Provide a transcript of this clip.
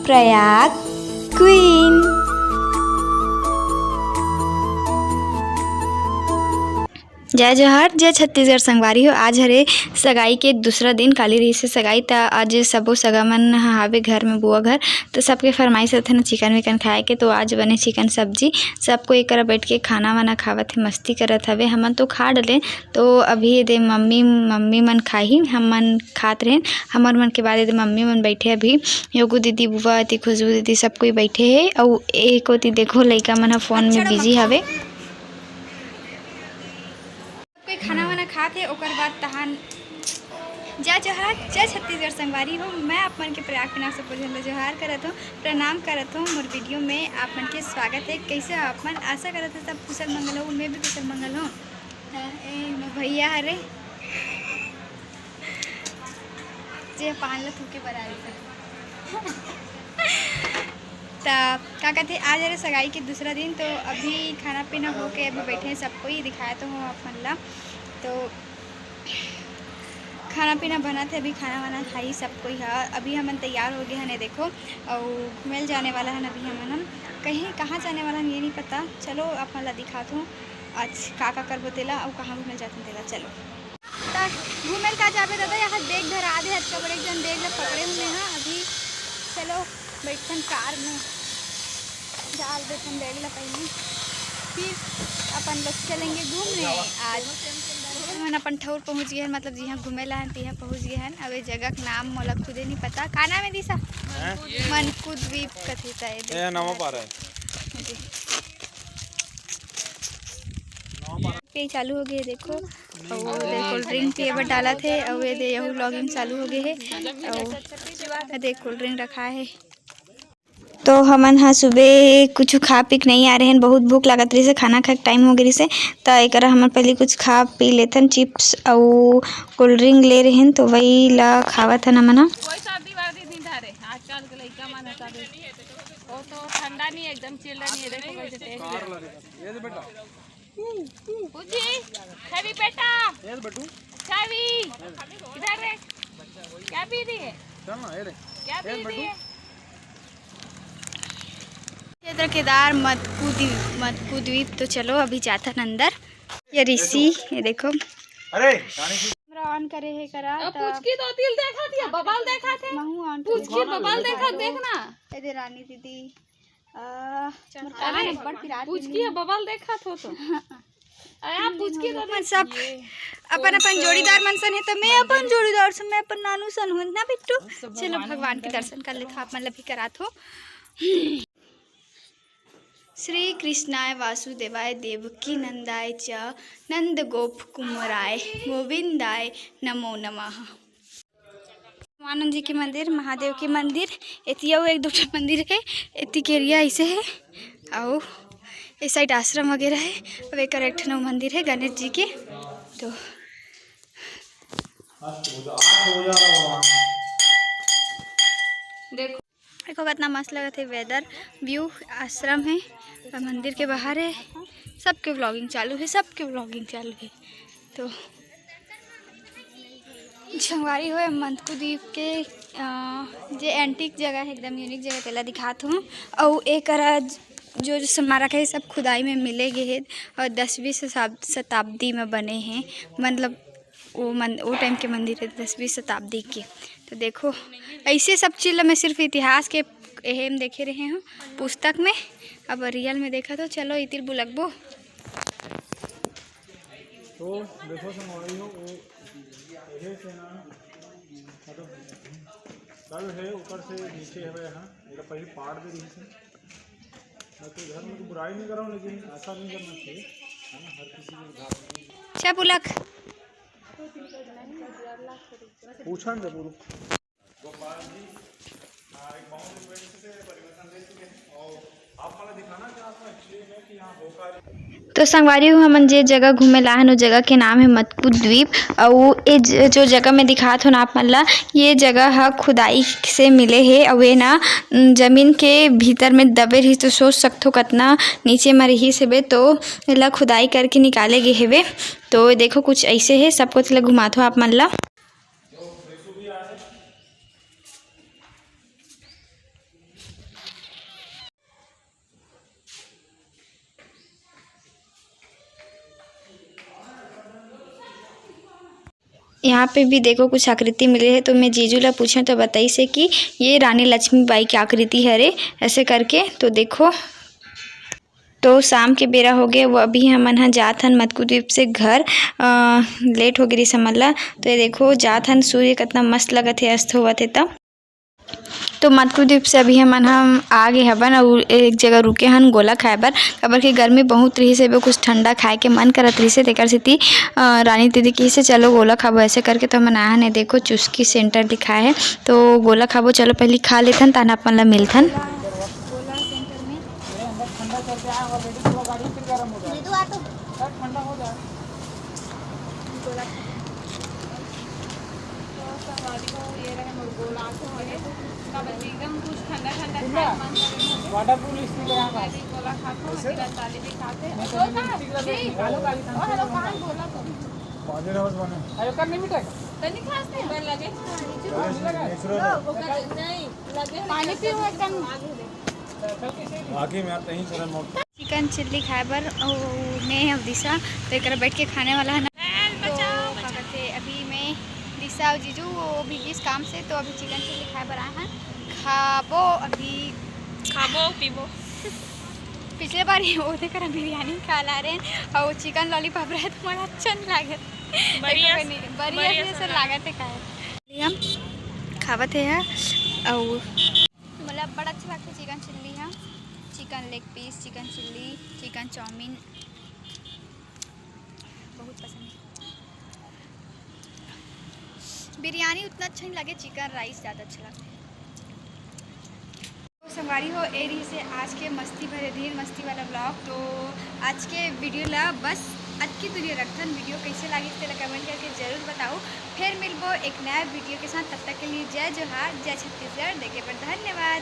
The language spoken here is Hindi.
प्रयाग क्वीन। जय जोहार, जय छत्तीसगढ़ संगवारी हो। आज हरे सगाई के दूसरा दिन, काली रही से सगाई। त आज सबो सगा मन हावे घर में बुआ घर, तो सबके फरमाइश होथे ना चिकन विकन खाए के। तो आज बने चिकन सब्जी, सबको एक करा बैठ के खाना वाना खावत है, मस्ती करत हवे। हमन तो खा डले, तो अभी दे मम्मी मन खाही, हमन खात रहें। हमर मन के बाद दे मम्मी मन बैठे, अभी योगू दीदी, बुआ दी, खुशबू दीदी सब कोई बैठे है। और एक होती देखो लइका मन ह फोन में बिजी हवे। कोई खाना वाना खाते ओकर बाद तहान जय जोहार, जय छत्तीसगढ़ संगवारी हो। मैं आप मन के प्रयाग के नाम से पूजन जोहार करत हूँ, प्रणाम करत हूँ। मोर वीडियो में आप मन के स्वागत है। कैसे हो आप मन? आशा करत है सब कुशल मंगल हो, उनमें भी कुशल मंगल हो। भैया हरे जे पान ला थूके बराबर क्या कहते हैं। आज अरे सगाई के दूसरा दिन, तो अभी खाना पीना हो के अभी बैठे हैं सब कोई। दिखाया तो हूँ आप मन ला, तो खाना पीना बना थे, अभी खाना वाना खाई सब कोई है। अभी हमन तैयार हो गए हैं, देखो। और घूमेल जाने वाला है अभी हमन कहीं, कहाँ जाने वाला है ये नहीं पता। चलो आप मन ला दिखाता हूँ आज का करबो तेला और कहाँ घूमेल जाते तेला। चलो घूमेल का जाबे दादा, यहाँ देख धर आधे हद का बड़े जन देख ला पकड़े हुए हैं अभी। चलो बैठन कार में डाल देते बैग ला पहले, फिर अपन लोग चलेंगे घूमने। आज हम अपन ठौर पहुँच गए हैं, मतलब जहाँ घूमेला है तहाँ पहुँच गए हैं। अब ये जगह का नाम मोला खुदे नहीं पता। का नाम है दिशा? मनकू द्वीप कथे पे चालू हो गए देखो। और कोल्ड ड्रिंक पिए बर डाला थे, और ये दे यहू लॉगिंग चालू हो गए है। और देख कोल्ड ड्रिंक रखा है। तो हमन हाँ सुबह कुछ खा पी नहीं आ रहे हैं, बहुत भूख लागत रही से, खाना खा के टाइम हो गई से। तो एक हमन पहले कुछ खा पी लेते हैं, चिप्स और कोल्ड ड्रिंक ले रहे हैं, तो वही ला खावत है हमन। आजकल के लइका मन वो तो ठंडा नहीं, एकदम चिल्ड नहीं है। देखो कैसे टेस्ट ये बेटा पूजी छवि बेटा, ये बटू छवि इधर रे, क्या पी रही है? चल ना ये रे, क्या पी रही है? क्षेत्र केदार मतकू द्वीप। तो चलो अभी जाता है अंदर। ये ऋषि, ये देखो। अरे ऑन करे है करा पूछ की दो तिल देखा दिया, बबाल देखा थे, पूछ की बबाल देखा देखना। इधर रानी दीदी पूछ की बबाल देखा थो तो आप पूछ की तो सब अपन अपन जोड़ीदार मनसन है। तो मैं अपन जोड़ीदार से, मैं अपन नानू सन हूँ ना बिट्टू। चलो भगवान के दर्शन कर लेते, आप मतलब भी करा थो। श्री कृष्णाय वासुदेवाय देवकी नंदाय च नंद गोप कुमाराय गोविंदाय नमो नमः। आनंद जी के मंदिर, महादेव के मंदिर, एतिया एक दो मंदिर है। एति के एरिया ऐसे है, और इस साइड आश्रम वगैरह है। अब एक करेक्ट मंदिर है गणेश जी के। तो देखो कितना मस्त लगा थे वेदर, व्यू। आश्रम है और मंदिर के बाहर है। सबके व्लॉगिंग चालू है, सबके व्लॉगिंग चालू है। तो संगवारी हो मनकू द्वीप के जे एंटीक जगह है, एकदम यूनिक जगह तेला दिखाता हूँ। और एक जो स्मारक है सब खुदाई में मिले गए हैं, और 10वीं शताब्दी में बने हैं। मतलब वो टाइम के मंदिर है, 10वीं शताब्दी के। तो देखो ऐसे सब चीज़ मैं सिर्फ इतिहास के अहम देखे रहे हूँ पुस्तक में, अब रियल में देखा। तो चलो इतिर बुलकबो। तो देखो संगवारी हो, ये सेना मतलब कल है ऊपर से नीचे है यहाँ, मेरा पहले पाड़ दे रही है। मैं तो घर में बुराई नहीं कर रहा हूँ, लेकिन ऐसा नहीं करना चाहिए, है ना? हर किसी को क्या बुलक पूछा न जरूर। तो संगवारी हूँ हमन जे जगह घूमे ला हन, जगह के नाम है मतकू द्वीप। और ये जो जगह में दिखात हो ना आप मन ला, ये जगह है खुदाई से मिले है। और ये ना जमीन के भीतर में दबे रही, तो सोच सकते हो कितना नीचे में रही से। तो ला खुदाई करके निकाले गए हेवे। तो देखो कुछ ऐसे है, सब कुछ घुमात हो आप मन ला। यहाँ पे भी देखो कुछ आकृति मिली है। तो मैं जीजू ला पूछे तो बताई से कि ये रानी लक्ष्मीबाई की आकृति है रे, ऐसे करके। तो देखो, तो शाम के बेरा हो गए, वो अभी हमन ह जात हन मटकू द्वीप से घर। लेट हो गई समझला। तो ये देखो जात हन, सूर्य कितना मस्त लगत है अस्त होवत है तब। तो मटकू द्वीप से अभी हम आ गए हवन और एक जगह रुके हन गोला खाए बर। काबर कि गर्मी बहुत रही से कुछ ठंडा खाए के मन करत रही से, तेकर सेती रानी दीदी की से चलो गोला खाबो ऐसे करके। तो हम आया ने देखो चुस्की सेंटर दिखाए है, तो गोला खाबो चलो पहले खा लेथन ताना अपन ला मिलथन। गोला सेंटर में ठंडा करके आया ऑलरेडी, थोड़ा गाड़ी फिर गर्म हो जाए, ठंडा हो जाए। गोला एकदम कुछ ठंडा ठंडा खाए मन करे। वाटर प्रूफ स्टिक यहाँ का गोला खाते हैं, फिर ताली भी खाते हैं। हेलो कहाँ गोला तो बाजे रहो बने आयो कर नहीं मिटेगा तनी खाते हैं लगे नेचुरल नहीं लगे पानी पियो एकदम। बाकी में नहीं चला मोट चिकन चिल्ली खाए बर मैं अब दिशा, तो एक बैठ के खाने वाला है ना। तो क्या कहते हैं, अभी मैं दिशा और जीजू वो भी इस काम से, तो अभी चिकन चिल्ली खाए बर आए हैं। खाबो अभी खाबो पीबो। पिछले बार ही वो देकर बिरयानी खा ला रहे हैं और चिकन लॉलीपॉप रहे तो मला अच्छा नहीं लागत, बढ़िया से लागत है खाए। हम खावत है और मतलब बड़ा अच्छा लगता है चिकन चिल्ली है, chicken leg piece, chicken chilli, chicken chow mein बहुत पसंद है। बिरयानी उतना अच्छा नहीं लगे, चिकन राइस ज़्यादा अच्छा लगता है। तो संगवारी हो ए रही से आज के मस्ती भरे धीर मस्ती वाला ब्लॉग। तो आज के वीडियो ला बस आज की वीडियो रखन। वीडियो कैसे लगी इसके कमेंट करके ज़रूर बताओ। फिर मिलबो एक नया वीडियो के साथ, तब तक के लिए जय जोहार, जय छत्तीसगढ़। देखे पर धन्यवाद।